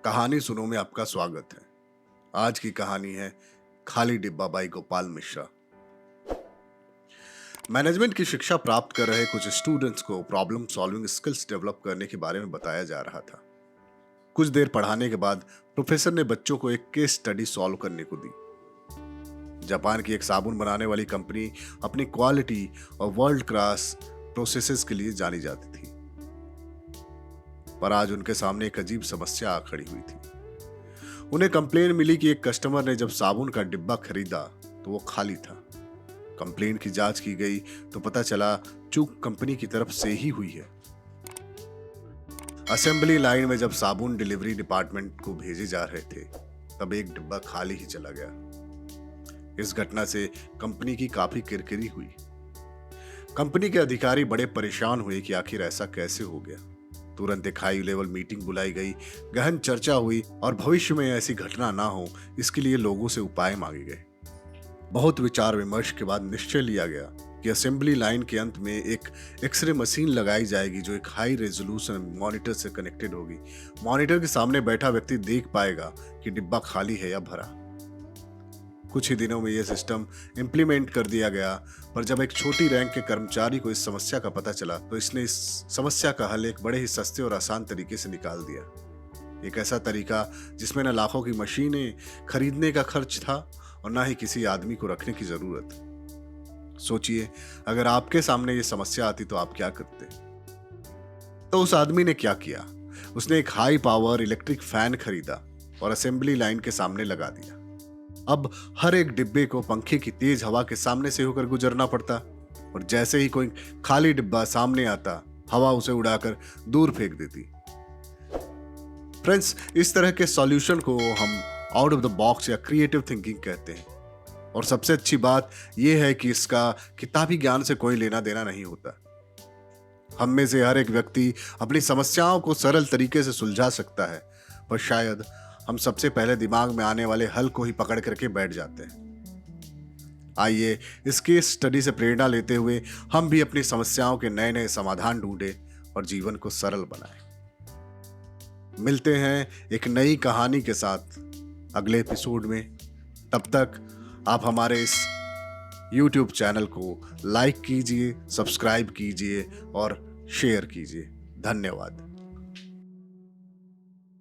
कहानी सुनो में आपका स्वागत है। आज की कहानी है खाली डिब्बा बाई गोपाल मिश्रा। मैनेजमेंट की शिक्षा प्राप्त कर रहे कुछ स्टूडेंट्स को प्रॉब्लम सॉल्विंग स्किल्स डेवलप करने के बारे में बताया जा रहा था। कुछ देर पढ़ाने के बाद प्रोफेसर ने बच्चों को एक केस स्टडी सॉल्व करने को दी। जापान की एक साबुन बनाने वाली कंपनी अपनी क्वालिटी और वर्ल्ड क्लास प्रोसेसेस के लिए जानी जाती थी, पर आज उनके सामने एक अजीब समस्या आ खड़ी हुई थी। उन्हें कंप्लेन मिली कि एक कस्टमर ने जब साबुन का डिब्बा खरीदा तो वो खाली था। कंप्लेन की जांच की गई तो पता चला चूक कंपनी की तरफ से ही हुई है। असेंबली लाइन में जब साबुन डिलीवरी डिपार्टमेंट को भेजे जा रहे थे तब एक डिब्बा खाली ही चला गया। इस घटना से कंपनी की काफी किरकिरी हुई। कंपनी के अधिकारी बड़े परेशान हुए कि आखिर ऐसा कैसे हो गया। तुरंत एक हाई लेवल मीटिंग बुलाई गई, गहन चर्चा हुई और भविष्य में ऐसी घटना ना हो इसके लिए लोगों से उपाय मांगे गए। बहुत विचार विमर्श के बाद निश्चय लिया गया कि असेंबली लाइन के अंत में एक एक्सरे मशीन लगाई जाएगी जो एक हाई रेजोल्यूशन मॉनिटर से कनेक्टेड होगी। मॉनिटर के सामने बैठा व्यक्ति देख पाएगा कि डिब्बा खाली है या भरा। कुछ ही दिनों में यह सिस्टम इंप्लीमेंट कर दिया गया, पर जब एक छोटी रैंक के कर्मचारी को इस समस्या का पता चला तो इसने इस समस्या का हल एक बड़े ही सस्ते और आसान तरीके से निकाल दिया। एक ऐसा तरीका जिसमें न लाखों की मशीनें खरीदने का खर्च था और ना ही किसी आदमी को रखने की जरूरत। सोचिए, अगर आपके सामने ये समस्या आती तो आप क्या करते? तो उस आदमी ने क्या किया? उसने एक हाई पावर इलेक्ट्रिक फैन खरीदा और असेंबली लाइन के सामने लगा दिया। अब हर एक डिब्बे को पंखे की तेज हवा के सामने से होकर गुजरना पड़ता और जैसे ही कोई खाली डिब्बा सामने आता, हवा उसे उड़ाकर दूर फेंक देती। फ्रेंड्स, इस तरह के सॉल्यूशन को हम आउट ऑफ द बॉक्स या क्रिएटिव थिंकिंग कहते हैं। और सबसे अच्छी बात यह है कि इसका किताबी ज्ञान से कोई लेना देना नहीं होता। हम में से हर एक व्यक्ति अपनी समस्याओं को सरल तरीके से सुलझा सकता है, पर शायद हम सबसे पहले दिमाग में आने वाले हल को ही पकड़ करके बैठ जाते हैं। आइए इस केस स्टडी से प्रेरणा लेते हुए हम भी अपनी समस्याओं के नए नए समाधान ढूंढें और जीवन को सरल बनाएं। मिलते हैं एक नई कहानी के साथ अगले एपिसोड में। तब तक आप हमारे इस YouTube चैनल को लाइक कीजिए, सब्सक्राइब कीजिए और शेयर कीजिए। धन्यवाद।